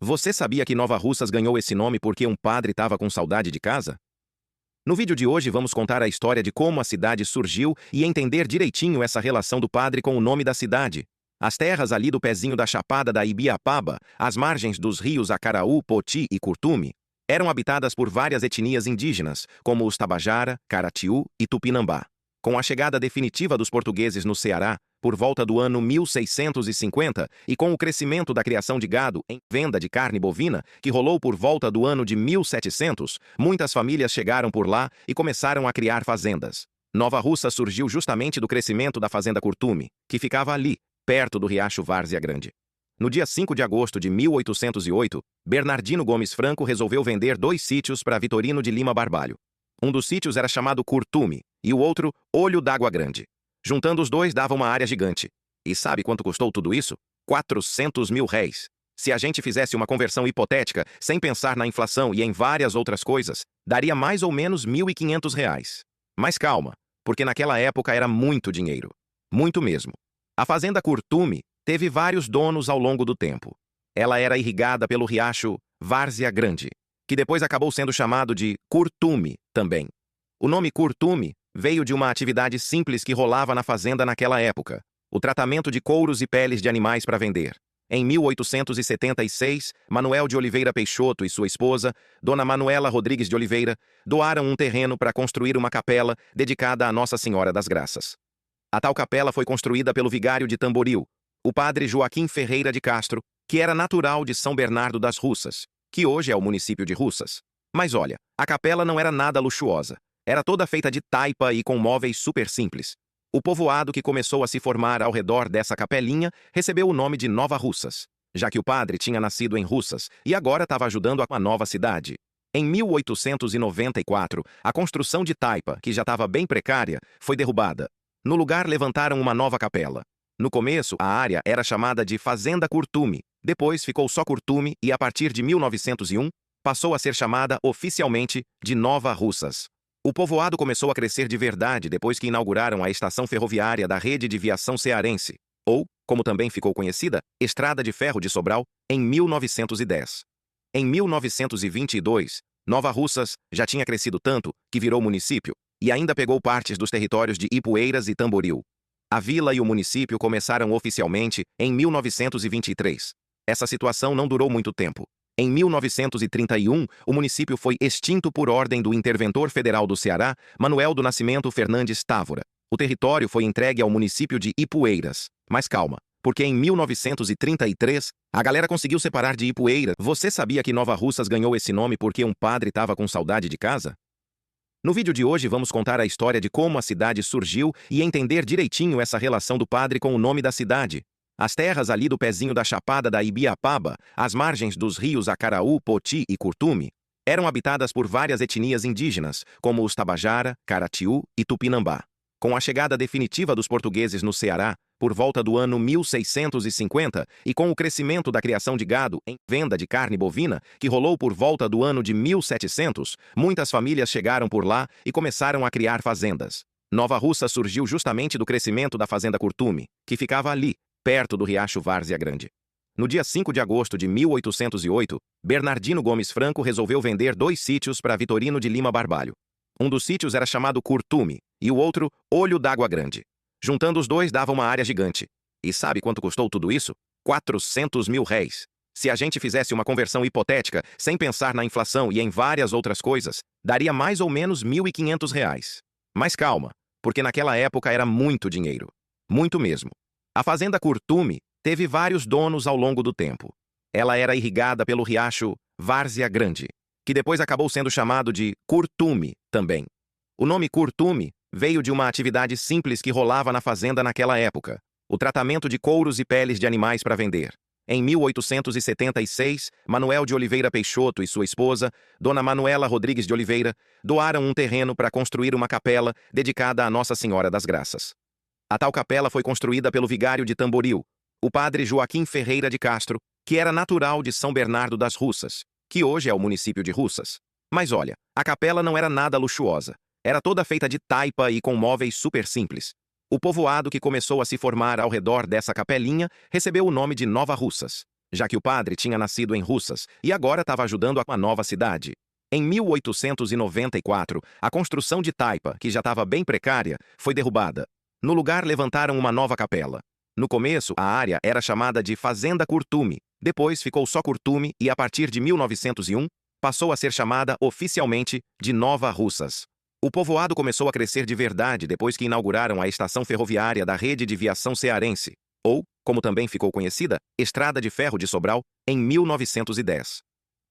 Você sabia que Nova Russas ganhou esse nome porque um padre estava com saudade de casa? No vídeo de hoje vamos contar a história de como a cidade surgiu e entender direitinho essa relação do padre com o nome da cidade. As terras ali do pezinho da Chapada da Ibiapaba, às margens dos rios Acaraú, Poti e Curtume, eram habitadas por várias etnias indígenas, como os Tabajara, Caratiu e Tupinambá. Com a chegada definitiva dos portugueses no Ceará, por volta do ano 1650, e com o crescimento da criação de gado em venda de carne bovina, que rolou por volta do ano de 1700, muitas famílias chegaram por lá e começaram a criar fazendas. Nova Russa surgiu justamente do crescimento da fazenda Curtume, que ficava ali, perto do riacho Várzea Grande. No dia 5 de agosto de 1808, Bernardino Gomes Franco resolveu vender 2 sítios para Vitorino de Lima Barbalho. Um dos sítios era chamado Curtume e o outro Olho d'Água Grande. Juntando os dois dava uma área gigante. E sabe quanto custou tudo isso? 400 mil réis. Se a gente fizesse uma conversão hipotética, sem pensar na inflação e em várias outras coisas, daria mais ou menos 1.500 reais. Mas calma, porque naquela época era muito dinheiro. Muito mesmo. A fazenda Curtume teve vários donos ao longo do tempo. Ela era irrigada pelo riacho Várzea Grande, que depois acabou sendo chamado de Curtume também. O nome Curtume veio de uma atividade simples que rolava na fazenda naquela época: o tratamento de couros e peles de animais para vender. Em 1876, Manuel de Oliveira Peixoto e sua esposa, Dona Manuela Rodrigues de Oliveira, doaram um terreno para construir uma capela dedicada a Nossa Senhora das Graças. A tal capela foi construída pelo vigário de Tamboril, o padre Joaquim Ferreira de Castro, que era natural de São Bernardo das Russas, que hoje é o município de Russas. Mas olha, a capela não era nada luxuosa. Era toda feita de taipa e com móveis super simples. O povoado que começou a se formar ao redor dessa capelinha recebeu o nome de Nova Russas, já que o padre tinha nascido em Russas e agora estava ajudando a nova cidade. Em 1894, a construção de taipa, que já estava bem precária, foi derrubada. No lugar levantaram uma nova capela. No começo, a área era chamada de Fazenda Curtume, depois ficou só Curtume e a partir de 1901, passou a ser chamada oficialmente de Nova Russas. O povoado começou a crescer de verdade depois que inauguraram a estação ferroviária da Rede de Viação Cearense, ou, como também ficou conhecida, Estrada de Ferro de Sobral, em 1910. Em 1922, Nova Russas já tinha crescido tanto que virou município e ainda pegou partes dos territórios de Ipueiras e Tamboril. A vila e o município começaram oficialmente em 1923. Essa situação não durou muito tempo. Em 1931, o município foi extinto por ordem do interventor federal do Ceará, Manuel do Nascimento Fernandes Távora. O território foi entregue ao município de Ipueiras. Mas calma, porque em 1933, a galera conseguiu separar de Ipueiras. Você sabia que Nova Russas ganhou esse nome porque um padre estava com saudade de casa? No vídeo de hoje vamos contar a história de como a cidade surgiu e entender direitinho essa relação do padre com o nome da cidade. As terras ali do pezinho da Chapada da Ibiapaba, às margens dos rios Acaraú, Poti e Curtume, eram habitadas por várias etnias indígenas, como os Tabajara, Caratiu e Tupinambá. Com a chegada definitiva dos portugueses no Ceará, por volta do ano 1650, e com o crescimento da criação de gado em venda de carne bovina, que rolou por volta do ano de 1700, muitas famílias chegaram por lá e começaram a criar fazendas. Nova Russa surgiu justamente do crescimento da fazenda Curtume, que ficava ali, perto do riacho Várzea Grande. No dia 5 de agosto de 1808, Bernardino Gomes Franco resolveu vender 2 sítios para Vitorino de Lima Barbalho. Um dos sítios era chamado Curtume e o outro Olho d'Água Grande. Juntando os dois dava uma área gigante. E sabe quanto custou tudo isso? 400 mil réis. Se a gente fizesse uma conversão hipotética, sem pensar na inflação e em várias outras coisas, daria mais ou menos 1.500 reais. Mas calma, porque naquela época era muito dinheiro. Muito mesmo. A fazenda Curtume teve vários donos ao longo do tempo. Ela era irrigada pelo riacho Várzea Grande, que depois acabou sendo chamado de Curtume também. O nome Curtume veio de uma atividade simples que rolava na fazenda naquela época: o tratamento de couros e peles de animais para vender. Em 1876, Manuel de Oliveira Peixoto e sua esposa, Dona Manuela Rodrigues de Oliveira, doaram um terreno para construir uma capela dedicada a Nossa Senhora das Graças. A tal capela foi construída pelo vigário de Tamboril, o padre Joaquim Ferreira de Castro, que era natural de São Bernardo das Russas, que hoje é o município de Russas. Mas olha, a capela não era nada luxuosa. Era toda feita de taipa e com móveis super simples. O povoado que começou a se formar ao redor dessa capelinha recebeu o nome de Nova Russas, já que o padre tinha nascido em Russas e agora estava ajudando a uma nova cidade. Em 1894, a construção de Taipa, que já estava bem precária, foi derrubada. No lugar levantaram uma nova capela. No começo, a área era chamada de Fazenda Curtume, depois ficou só Curtume e, a partir de 1901, passou a ser chamada oficialmente de Nova Russas. O povoado começou a crescer de verdade depois que inauguraram a estação ferroviária da Rede de Viação Cearense, ou, como também ficou conhecida, Estrada de Ferro de Sobral, em 1910.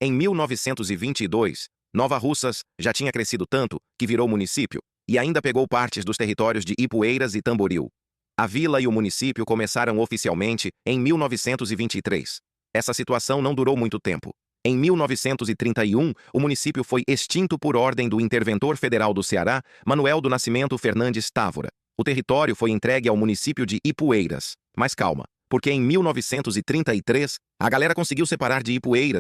Em 1922, Nova Russas já tinha crescido tanto que virou município e ainda pegou partes dos territórios de Ipueiras e Tamboril. A vila e o município começaram oficialmente em 1923. Essa situação não durou muito tempo. Em 1931, o município foi extinto por ordem do interventor federal do Ceará, Manuel do Nascimento Fernandes Távora. O território foi entregue ao município de Ipueiras. Mas calma, porque em 1933, a galera conseguiu separar de Ipueiras